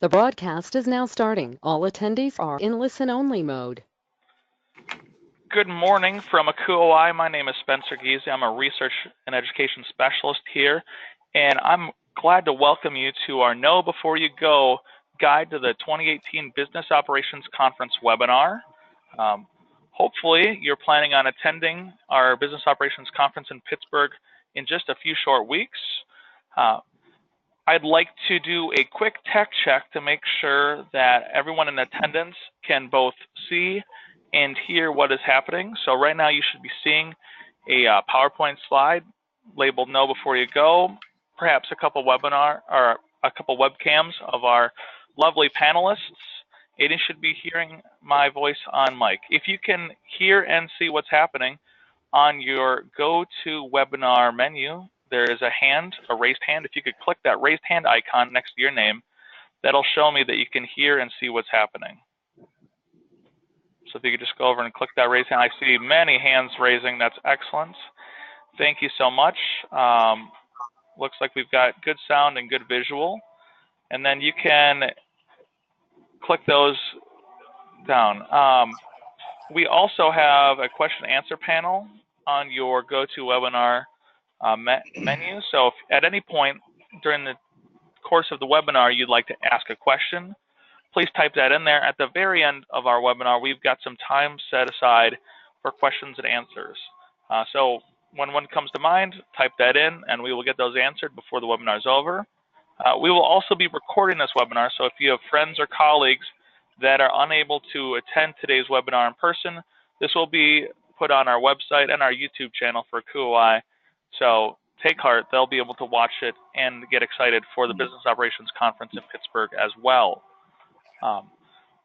The broadcast is now starting. All attendees are in listen-only mode. Good morning from ACUOI. My name is Spencer Giese. I'm a research and education specialist here, and I'm glad to welcome you to our Know Before You Go Guide to the 2018 Business Operations Conference webinar. Hopefully, you're planning on attending our Business Operations Conference in Pittsburgh in just a few short weeks. I'd like to do a quick tech check to make sure that everyone in attendance can both see and hear what is happening. So right now you should be seeing a PowerPoint slide labeled Know Before You Go, perhaps a couple webinar or a couple webcams of our lovely panelists. And you should be hearing my voice on mic. If you can hear and see what's happening on your GoToWebinar menu, there is a raised hand. If you could click that raised hand icon next to your name, that'll show me that you can hear and see what's happening. So if you could just go over and click that raised hand. I see many hands raising. That's excellent. Thank you so much. Looks like we've got good sound and good visual. And then you can click those down. We also have a question and answer panel on your GoToWebinar menu. So if at any point during the course of the webinar you'd like to ask a question, please type that in there. At the very end of our webinar, we've got some time set aside for questions and answers. So when one comes to mind, type that in and we will get those answered before the webinar is over. We will also be recording this webinar, so if you have friends or colleagues that are unable to attend today's webinar in person, this will be put on our website and our YouTube channel for ACUOI. So take heart, they'll be able to watch it and get excited for the Business Operations Conference in Pittsburgh as well.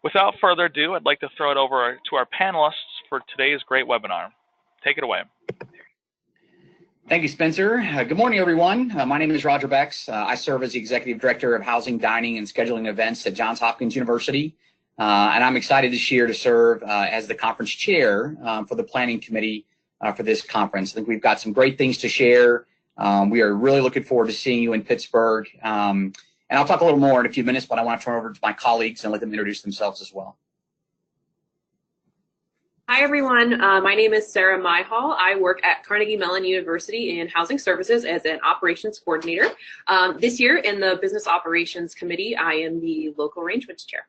Without further ado, I'd like to throw it over to our panelists for today's great webinar. Take it away. Thank you, Spencer. Good morning, everyone. My name is Roger Becks. I serve as the Executive Director of Housing, Dining, and Scheduling Events at Johns Hopkins University. And I'm excited this year to serve as the conference chair for the planning committee for this conference. I think we've got some great things to share. We are really looking forward to seeing you in Pittsburgh. And I'll talk a little more in a few minutes, but I want to turn over to my colleagues and let them introduce themselves as well. Hi, everyone. My name is Sarah Myhall. I work at Carnegie Mellon University in Housing Services as an operations coordinator. This year in the Business Operations Committee, I am the local arrangements chair.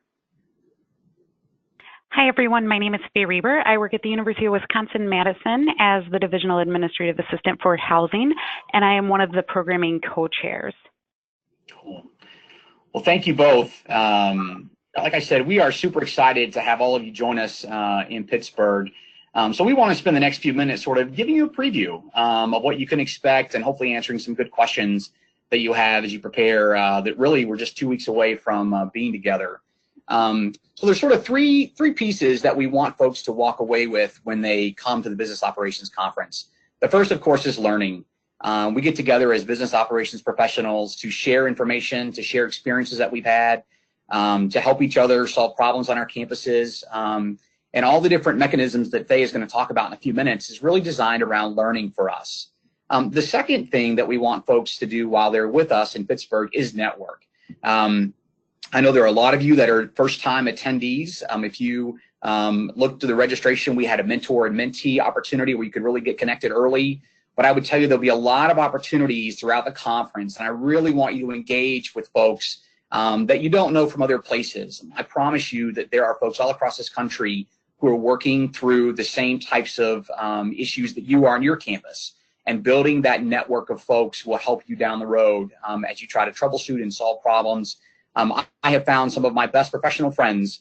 Hi, everyone. My name is Faye Reber. I work at the University of Wisconsin-Madison as the Divisional Administrative Assistant for Housing, and I am one of the programming co-chairs. Cool. Well, thank you both. Like I said, we are super excited to have all of you join us in Pittsburgh. So we want to spend the next few minutes sort of giving you a preview of what you can expect and hopefully answering some good questions that you have as you prepare that really we're just 2 weeks away from being together. So there's sort of three pieces that we want folks to walk away with when they come to the Business Operations Conference. The first, of course, is learning. We get together as business operations professionals to share information, to share experiences that we've had, to help each other solve problems on our campuses. And all the different mechanisms that Faye is going to talk about in a few minutes is really designed around learning for us. The second thing that we want folks to do while they're with us in Pittsburgh is network. I know there are a lot of you that are first-time attendees. If you look to the registration, we had a mentor and mentee opportunity where you could really get connected early. But I would tell you there'll be a lot of opportunities throughout the conference, and I really want you to engage with folks that you don't know from other places. I promise you that there are folks all across this country who are working through the same types of issues that you are on your campus. And building that network of folks will help you down the road as you try to troubleshoot and solve problems. I have found some of my best professional friends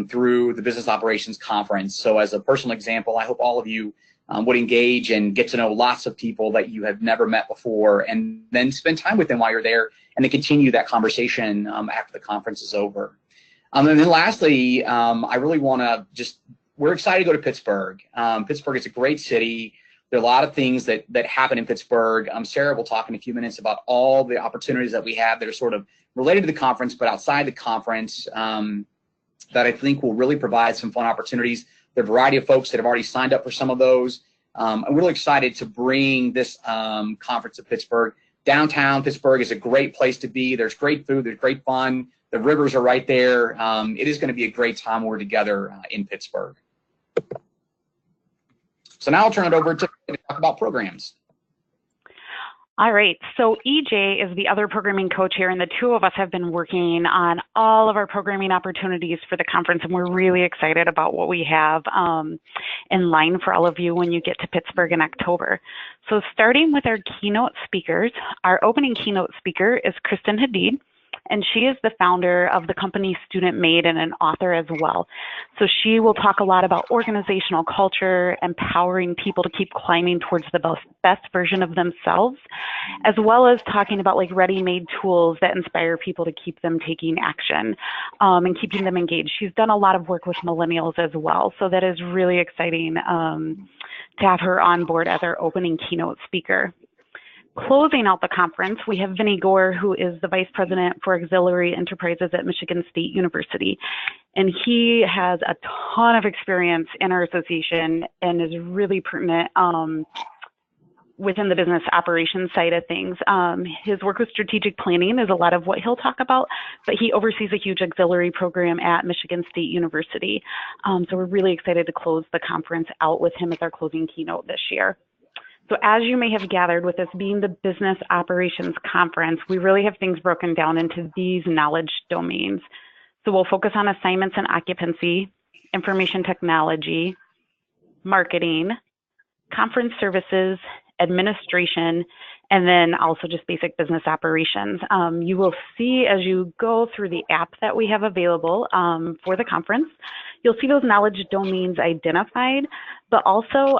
through the Business Operations Conference. So as a personal example, I hope all of you would engage and get to know lots of people that you have never met before, and then spend time with them while you're there and then continue that conversation after the conference is over. And then lastly, I really want to we're excited to go to Pittsburgh. Pittsburgh is a great city. There are a lot of things that happen in Pittsburgh. Sarah will talk in a few minutes about all the opportunities that we have that are sort of related to the conference, but outside the conference that I think will really provide some fun opportunities. There are a variety of folks that have already signed up for some of those. I'm really excited to bring this conference to Pittsburgh. Downtown Pittsburgh is a great place to be. There's great food, there's great fun. The rivers are right there. It is going to be a great time we're together in Pittsburgh. So now I'll turn it over to talk about programs. All right, so EJ is the other programming co-chair, and the two of us have been working on all of our programming opportunities for the conference, and we're really excited about what we have in line for all of you when you get to Pittsburgh in October. So starting with our keynote speakers, our opening keynote speaker is Kristen Hadid, and she is the founder of the company Student Made and an author as well. So she will talk a lot about organizational culture, empowering people to keep climbing towards the best version of themselves, as well as talking about like ready-made tools that inspire people to keep them taking action and keeping them engaged. She's done a lot of work with millennials as well, so that is really exciting to have her on board as our opening keynote speaker. Closing out the conference, we have Vinny Gore, who is the Vice President for Auxiliary Enterprises at Michigan State University. And he has a ton of experience in our association and is really pertinent within the business operations side of things. His work with strategic planning is a lot of what he'll talk about, but he oversees a huge auxiliary program at Michigan State University. So we're really excited to close the conference out with him as our closing keynote this year. So as you may have gathered, with this being the Business Operations Conference, we really have things broken down into these knowledge domains. So we'll focus on assignments and occupancy, information technology, marketing, conference services, administration, and then also just basic business operations. You will see as you go through the app that we have available for the conference, you'll see those knowledge domains identified, but also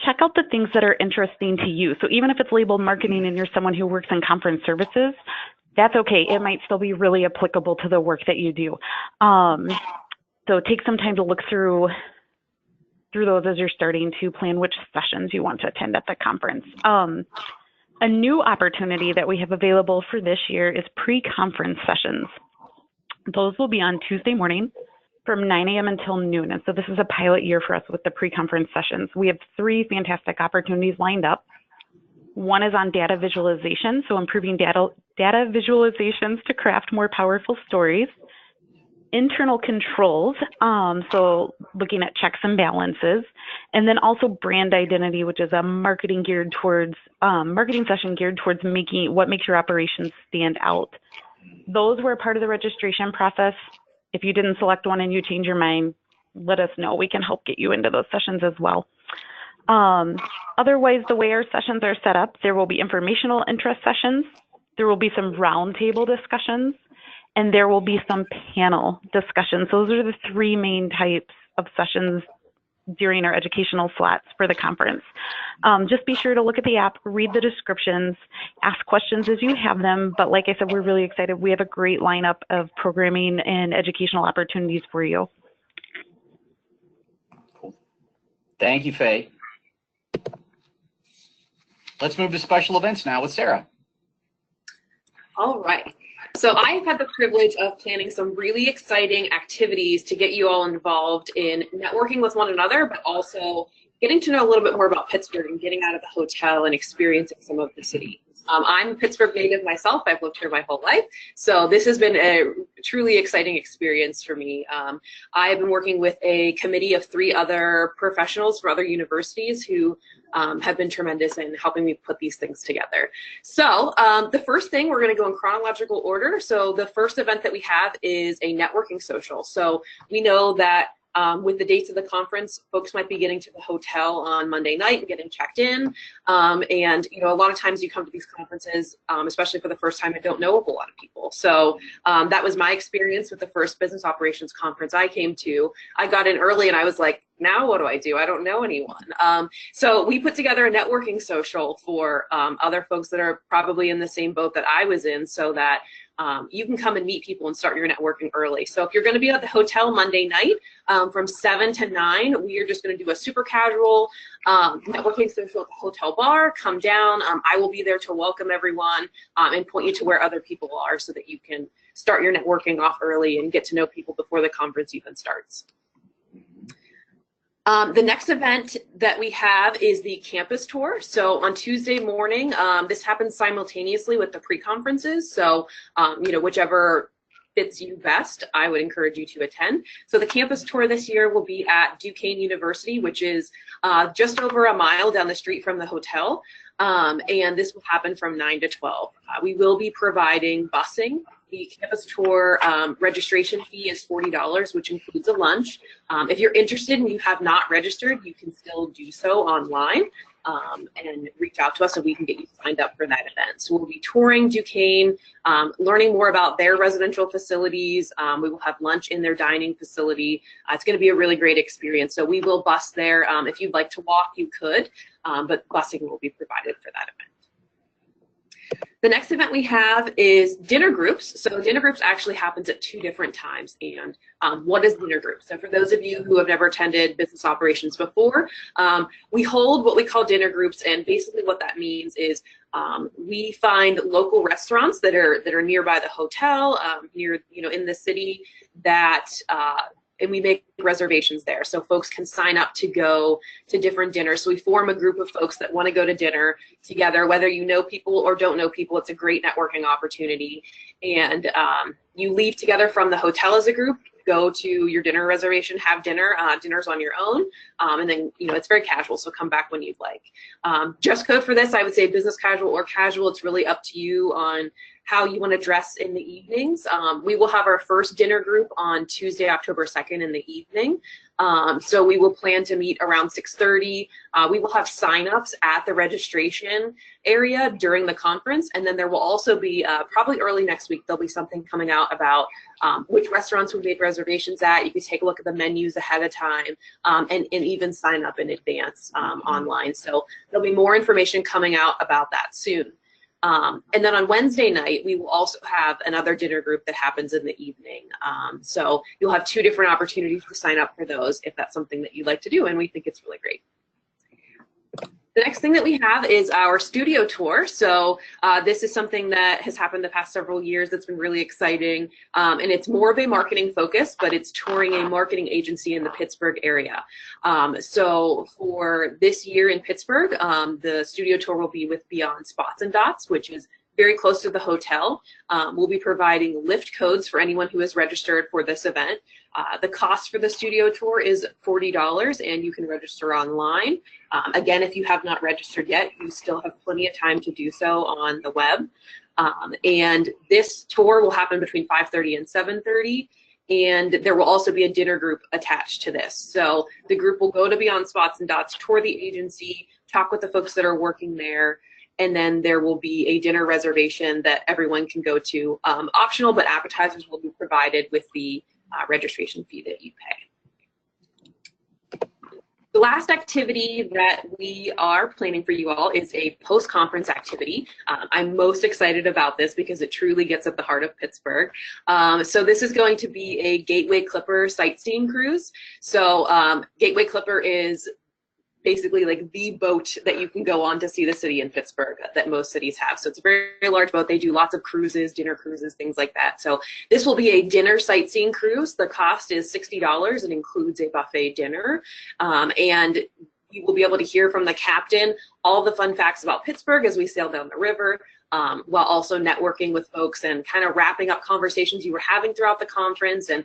check out the things that are interesting to you. So even if it's labeled marketing and you're someone who works in conference services, that's okay. It might still be really applicable to the work that you do. So take some time to look through those as you're starting to plan which sessions you want to attend at the conference. A new opportunity that we have available for this year is pre-conference sessions. Those will be on Tuesday morning from 9 a.m. until noon. And so this is a pilot year for us with the pre-conference sessions. We have 3 fantastic opportunities lined up. One is on data visualization, so improving data visualizations to craft more powerful stories. Internal controls, so looking at checks and balances, and then also brand identity, which is a marketing session geared towards what makes your operations stand out. Those were a part of the registration process. If you didn't select one and you change your mind, let us know. We can help get you into those sessions as well. Otherwise, the way our sessions are set up, there will be informational interest sessions, there will be some roundtable discussions, and there will be some panel discussions. Those are the 3 main types of sessions during our educational slots for the conference. Just be sure to look at the app, read the descriptions, ask questions as you have them. But like I said, we're really excited. We have a great lineup of programming and educational opportunities for you. Cool. Thank you, Faye. Let's move to special events now with Sarah. All right. So I've had the privilege of planning some really exciting activities to get you all involved in networking with one another, but also getting to know a little bit more about Pittsburgh and getting out of the hotel and experiencing some of the city. I'm a Pittsburgh native myself. I've lived here my whole life. So this has been a truly exciting experience for me. I've been working with a committee of 3 other professionals from other universities who have been tremendous in helping me put these things together. So the first thing, we're going to go in chronological order. So the first event that we have is a networking social. So we know that with the dates of the conference, folks might be getting to the hotel on Monday night and getting checked in. And, you know, a lot of times you come to these conferences, especially for the first time, and don't know a whole lot of people. So that was my experience with the first business operations conference I came to. I got in early and I was like, now what do? I don't know anyone. So we put together a networking social for other folks that are probably in the same boat that I was in, so that you can come and meet people and start your networking early. So if you're going to be at the hotel Monday night from 7 to 9, we are just going to do a super casual networking social at the hotel bar. Come down. I will be there to welcome everyone and point you to where other people are so that you can start your networking off early and get to know people before the conference even starts. The next event that we have is the campus tour. So on Tuesday morning, this happens simultaneously with the pre-conferences. So, you know, whichever fits you best, I would encourage you to attend. So the campus tour this year will be at Duquesne University, which is just over a mile down the street from the hotel. And this will happen from 9 to 12. We will be providing busing. The campus tour registration fee is $40, which includes a lunch. If you're interested and you have not registered, you can still do so online and reach out to us so we can get you signed up for that event. So we'll be touring Duquesne, learning more about their residential facilities. We will have lunch in their dining facility. It's going to be a really great experience. So we will bus there. If you'd like to walk, you could, but busing will be provided for that event. The next event we have is dinner groups. So dinner groups actually happens at 2 different times. And what is dinner groups? So for those of you who have never attended business operations before, we hold what we call dinner groups. And basically what that means is we find local restaurants that are nearby the hotel, near, in the city that, and we make reservations there. So folks can sign up to go to different dinners. So we form a group of folks that want to go to dinner together, whether you know people or don't know people. It's a great networking opportunity. And you leave together from the hotel as a group, go to your dinner reservation, have dinner. Dinner's on your own. And then, it's very casual, so come back when you'd like. Dress code for this, I would say business casual or casual. It's really up to you on how you want to dress in the evenings. We will have our first dinner group on Tuesday, October 2nd in the evening. So we will plan to meet around 6:30. We will have signups at the registration area during the conference. And then there will also be, probably early next week, there'll be something coming out about which restaurants we made reservations at. You can take a look at the menus ahead of time and even sign up in advance online. So there'll be more information coming out about that soon. And then on Wednesday night, we will also have another dinner group that happens in the evening. So you'll have 2 different opportunities to sign up for those if that's something that you'd like to do, and we think it's really great. The next thing that we have is our studio tour. So this is something that has happened the past several years that's been really exciting. And it's more of a marketing focus, but it's touring a marketing agency in the Pittsburgh area. So for this year in Pittsburgh, the studio tour will be with Beyond Spots and Dots, which is very close to the hotel. We'll be providing lift codes for anyone who is registered for this event. The cost for the studio tour is $40 and you can register online. Again, if you have not registered yet, you still have plenty of time to do so on the web. And this tour will happen between 5:30 and 7:30. And there will also be a dinner group attached to this. So the group will go to Beyond Spots and Dots, tour the agency, talk with the folks that are working there, and then there will be a dinner reservation that everyone can go to. Optional, but appetizers will be provided with the registration fee that you pay. The last activity that we are planning for you all is a post-conference activity. I'm most excited about this because it truly gets at the heart of Pittsburgh. So this is going to be a Gateway Clipper sightseeing cruise. So Gateway Clipper is basically like the boat that you can go on to see the city in Pittsburgh that most cities have. So it's a very, very large boat. They do lots of cruises, dinner cruises, things like that. So this will be a dinner sightseeing cruise. The cost is $60. It includes a buffet dinner. And you will be able to hear from the captain all the fun facts about Pittsburgh as we sail down the river, while also networking with folks and kind of wrapping up conversations you were having throughout the conference, and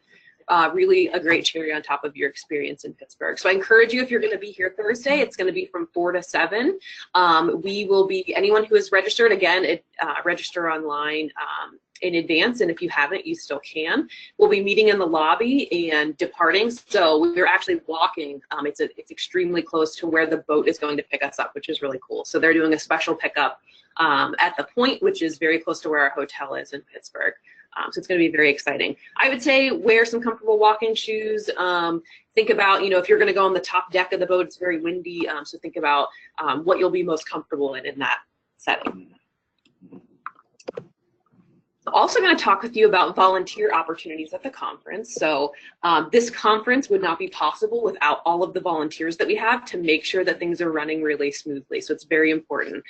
really a great cherry on top of your experience in Pittsburgh. So I encourage you, if you're going to be here Thursday, it's going to be from 4 to 7. We will be, anyone who is registered, again, register online in advance, and if you haven't, you still can. We'll be meeting in the lobby and departing, so we're actually walking. It's extremely close to where the boat is going to pick us up, which is really cool. So they're doing a special pickup at the Point, which is very close to where our hotel is in Pittsburgh. So it's going to be very exciting. I would say wear some comfortable walking shoes. Think about, if you're going to go on the top deck of the boat, it's very windy. So think about what you'll be most comfortable in that setting. I'm also going to talk with you about volunteer opportunities at the conference. So this conference would not be possible without all of the volunteers that we have to make sure that things are running really smoothly. So it's very important.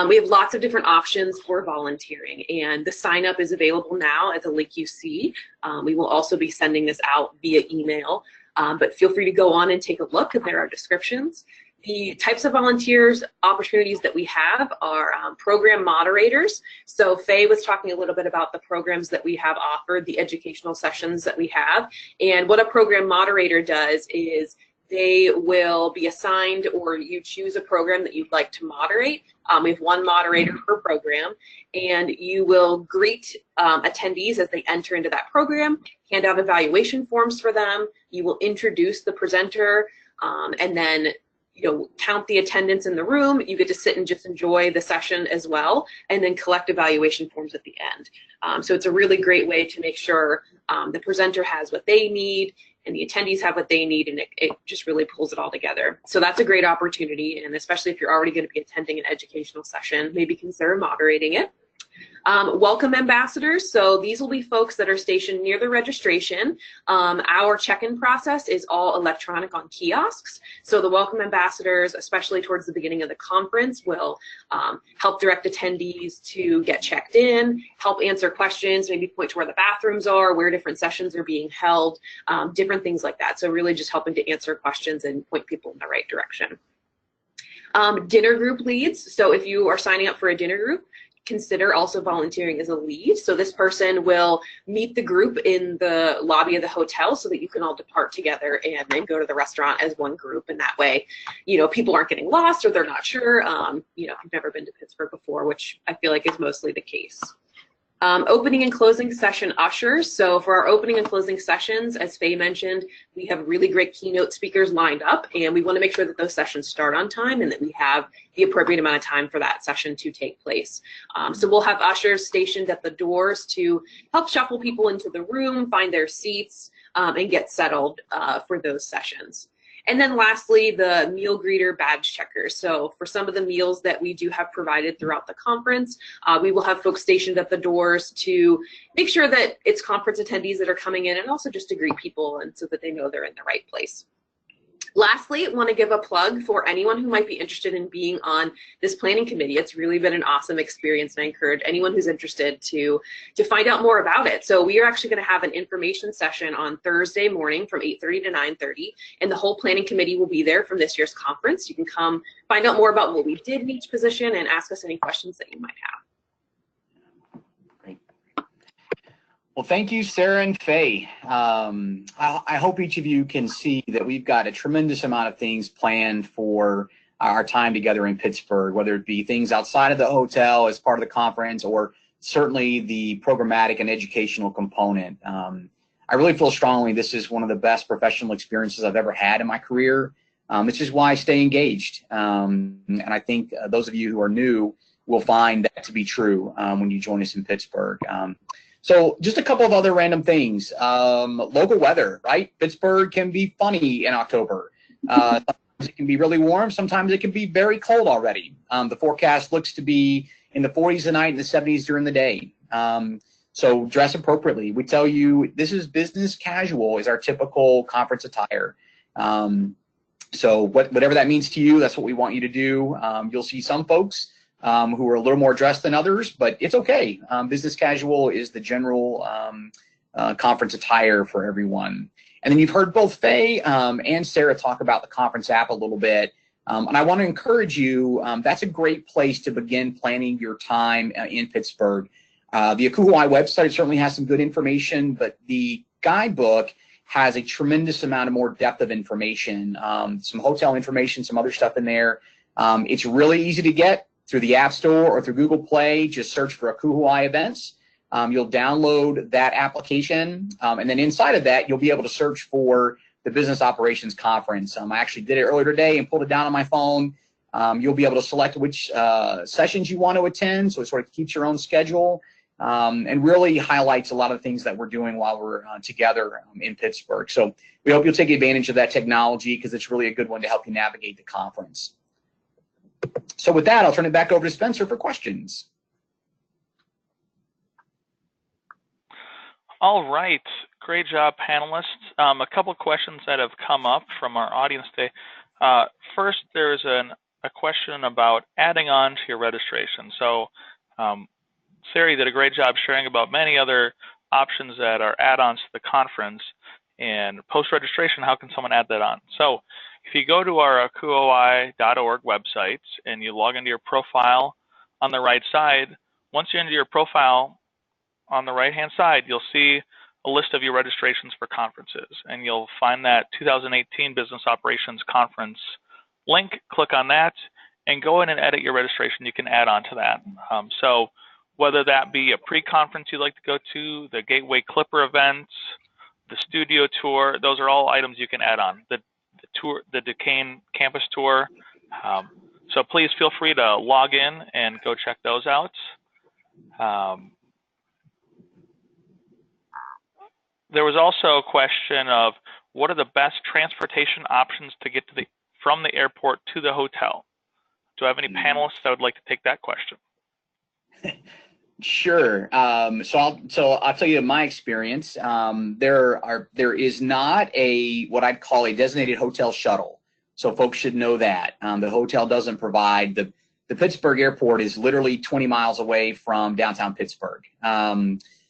We have lots of different options for volunteering, and the sign up is available now at the link you see. We will also be sending this out via email, but feel free to go on and take a look, and there are descriptions. The types of volunteers opportunities that we have are program moderators. So Faye was talking a little bit about the programs that we have offered, the educational sessions that we have. And what a program moderator does is they will be assigned, or you choose a program that you'd like to moderate. We have one moderator per program, and you will greet attendees as they enter into that program, hand out evaluation forms for them. You will introduce the presenter, and then count the attendance in the room. You get to sit and just enjoy the session as well, and then collect evaluation forms at the end. So it's a really great way to make sure the presenter has what they need and the attendees have what they need, and it just really pulls it all together. So that's a great opportunity, and especially if you're already going to be attending an educational session, maybe consider moderating it. Welcome ambassadors. So these will be folks that are stationed near the registration. Our check-in process is all electronic on kiosks. So the welcome ambassadors, especially towards the beginning of the conference, will help direct attendees to get checked in, help answer questions, maybe point to where the bathrooms are, where different sessions are being held, different things like that. So really just helping to answer questions and point people in the right direction. Dinner group leads. So if you are signing up for a dinner group, consider also volunteering as a lead. So this person will meet the group in the lobby of the hotel so that you can all depart together and then go to the restaurant as one group. And that way, people aren't getting lost or they're not sure. I've never been to Pittsburgh before, which I feel like is mostly the case. Opening and closing session ushers. So for our opening and closing sessions, as Faye mentioned, we have really great keynote speakers lined up, and we want to make sure that those sessions start on time and that we have the appropriate amount of time for that session to take place. So we'll have ushers stationed at the doors to help shuffle people into the room, find their seats, and get settled for those sessions. And then lastly, the meal greeter badge checkers. So for some of the meals that we do have provided throughout the conference, we will have folks stationed at the doors to make sure that it's conference attendees that are coming in, and also just to greet people and so that they know they're in the right place. Lastly, I want to give a plug for anyone who might be interested in being on this planning committee. It's really been an awesome experience, and I encourage anyone who's interested to find out more about it. So we are actually going to have an information session on Thursday morning from 8:30 to 9:30, and the whole planning committee will be there from this year's conference. You can come find out more about what we did in each position and ask us any questions that you might have. Well, thank you, Sarah and Faye. I hope each of you can see that we've got a tremendous amount of things planned for our time together in Pittsburgh, whether it be things outside of the hotel as part of the conference, or certainly the programmatic and educational component. I really feel strongly this is one of the best professional experiences I've ever had in my career. This is why I stay engaged. And I think those of you who are new will find that to be true when you join us in Pittsburgh. So just a couple of other random things. Local weather, right? Pittsburgh can be funny in October. Sometimes it can be really warm. Sometimes it can be very cold already. The forecast looks to be in the 40s at night and the 70s during the day. So dress appropriately. We tell you this is business casual is our typical conference attire. So whatever that means to you, that's what we want you to do. You'll see some folks who are a little more dressed than others, but it's okay. Business casual is the general conference attire for everyone. And then you've heard both Faye and Sarah talk about the conference app a little bit. And I want to encourage you, that's a great place to begin planning your time in Pittsburgh. The ACUHO-I website certainly has some good information, but the guidebook has a tremendous amount of more depth of information, some hotel information, some other stuff in there. It's really easy to get through the App Store or through Google Play. Just search for ACUHO-I events. You'll download that application, and then inside of that, you'll be able to search for the Business Operations Conference. I actually did it earlier today and pulled it down on my phone. You'll be able to select which sessions you want to attend, so it sort of keeps your own schedule, and really highlights a lot of the things that we're doing while we're together in Pittsburgh. So we hope you'll take advantage of that technology, because it's really a good one to help you navigate the conference. So with that, I'll turn it back over to Spencer for questions. All right, great job, panelists. A couple of questions that have come up from our audience today. First, there's a question about adding on to your registration. So Sarah did a great job sharing about many other options that are add-ons to the conference. And post-registration, how can someone add that on? So if you go to our akuoi.org website and you log into your profile on the right side, once you're into your profile on the right-hand side, you'll see a list of your registrations for conferences, and you'll find that 2018 Business Operations Conference link. Click on that and go in and edit your registration. You can add on to that. So whether that be a pre-conference you'd like to go to, the Gateway Clipper events, the studio tour, those are all items you can add on. The tour, the Duquesne campus tour. So please feel free to log in and go check those out. There was also a question of what are the best transportation options to get to from the airport to the hotel? Do I have any panelists that would like to take that question? Sure. So I'll tell you my experience. There is not what I'd call a designated hotel shuttle. So folks should know that the hotel doesn't provide the Pittsburgh airport is literally 20 miles away from downtown Pittsburgh.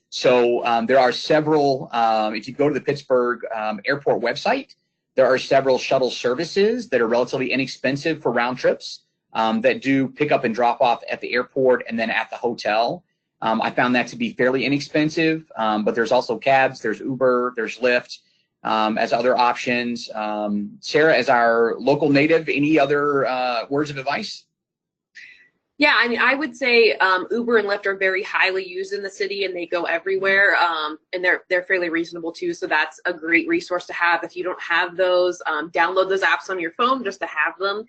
So there are several. If you go to the Pittsburgh airport website, there are several shuttle services that are relatively inexpensive for round trips that do pick up and drop off at the airport and then at the hotel. I found that to be fairly inexpensive, but there's also cabs, there's Uber, there's Lyft as other options. Sarah, as our local native, any other words of advice? Yeah, I mean, I would say Uber and Lyft are very highly used in the city, and they go everywhere, and they're fairly reasonable too. So that's a great resource to have. If you don't have those, download those apps on your phone just to have them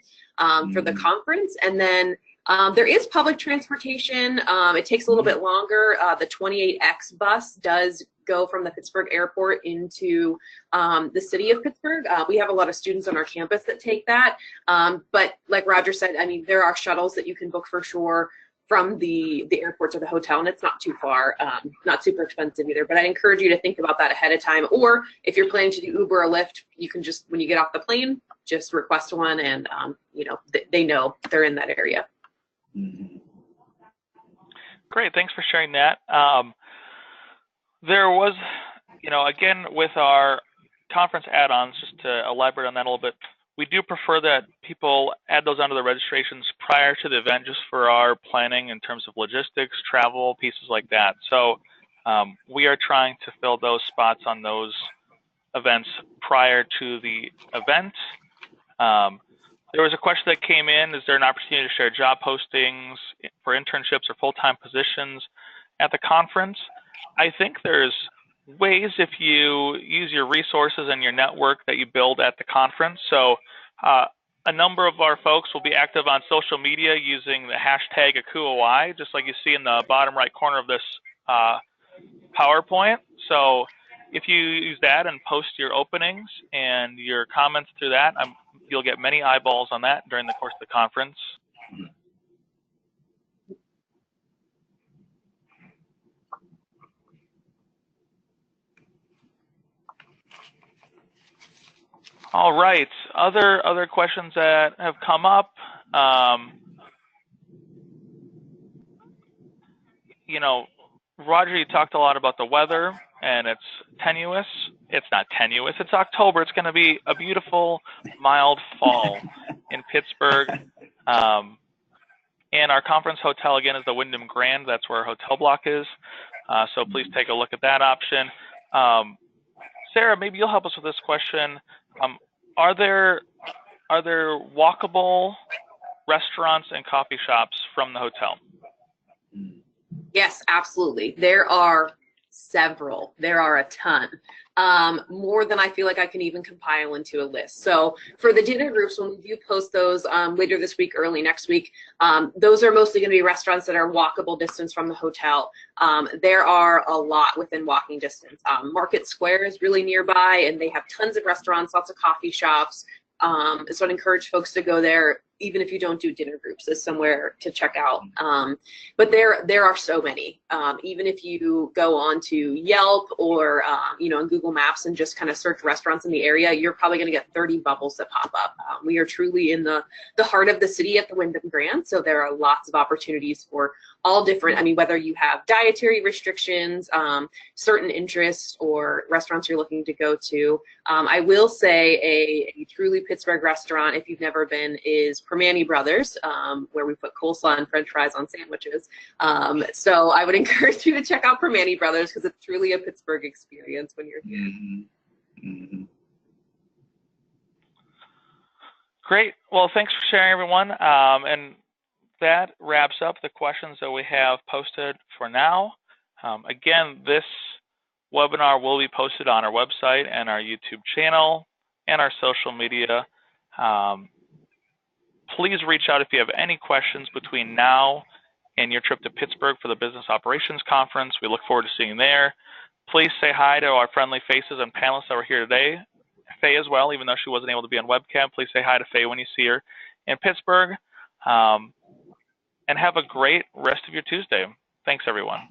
for the conference. And then there is public transportation. It takes a little bit longer. The 28X bus does go from the Pittsburgh airport into the city of Pittsburgh. We have a lot of students on our campus that take that. But like Roger said, I mean, there are shuttles that you can book for sure from the airport to the hotel, and it's not too far, not super expensive either. But I encourage you to think about that ahead of time. Or if you're planning to do Uber or Lyft, you can just, when you get off the plane, just request one, and you know, they know they're in that area. Great, thanks for sharing that. There was, you know, again, with our conference add-ons, just to elaborate on that a little bit, we do prefer that people add those onto the registrations prior to the event, just for our planning in terms of logistics, travel, pieces like that. So we are trying to fill those spots on those events prior to the event. There was a question that came in, is there an opportunity to share job postings for internships or full-time positions at the conference? I think there's ways, if you use your resources and your network that you build at the conference. So a number of our folks will be active on social media using the hashtag AkuOI, just like you see in the bottom right corner of this PowerPoint. So if you use that and post your openings and your comments through that, you'll get many eyeballs on that during the course of the conference. All right, other questions that have come up. You know, Roger, you talked a lot about the weather, and it's tenuous. It's not tenuous, it's October. It's going to be a beautiful, mild fall in Pittsburgh. And our conference hotel, again, is the Wyndham Grand. That's where our hotel block is. So please take a look at that option. Sarah, maybe you'll help us with this question. Are there walkable restaurants and coffee shops from the hotel? Yes, absolutely. There are several. There are a ton. More than I feel like I can even compile into a list. So for the dinner groups, when we do post those later this week, early next week, those are mostly going to be restaurants that are walkable distance from the hotel. There are a lot within walking distance. Market Square is really nearby, and they have tons of restaurants, lots of coffee shops. So I'd encourage folks to go there. even if you don't do dinner groups, as somewhere to check out. But there are so many. Even if you go on to Yelp or on Google Maps and just kind of search restaurants in the area, you're probably going to get 30 bubbles that pop up. We are truly in the heart of the city at the Wyndham Grand, so there are lots of opportunities for all different. I mean, whether you have dietary restrictions, certain interests, or restaurants you're looking to go to. I will say a truly Pittsburgh restaurant, if you've never been, is Primanti Brothers, where we put coleslaw and French fries on sandwiches. So I would encourage you to check out Primanti Brothers because it's truly a Pittsburgh experience when you're here. Mm-hmm. Great. Well, thanks for sharing, everyone. And that wraps up the questions that we have posted for now. Again, this webinar will be posted on our website and our YouTube channel and our social media. Please reach out if you have any questions between now and your trip to Pittsburgh for the Business Operations Conference. We look forward to seeing you there. Please say hi to our friendly faces and panelists that were here today. Faye as well, even though she wasn't able to be on webcam. Please say hi to Faye when you see her in Pittsburgh. And have a great rest of your Tuesday. Thanks, everyone.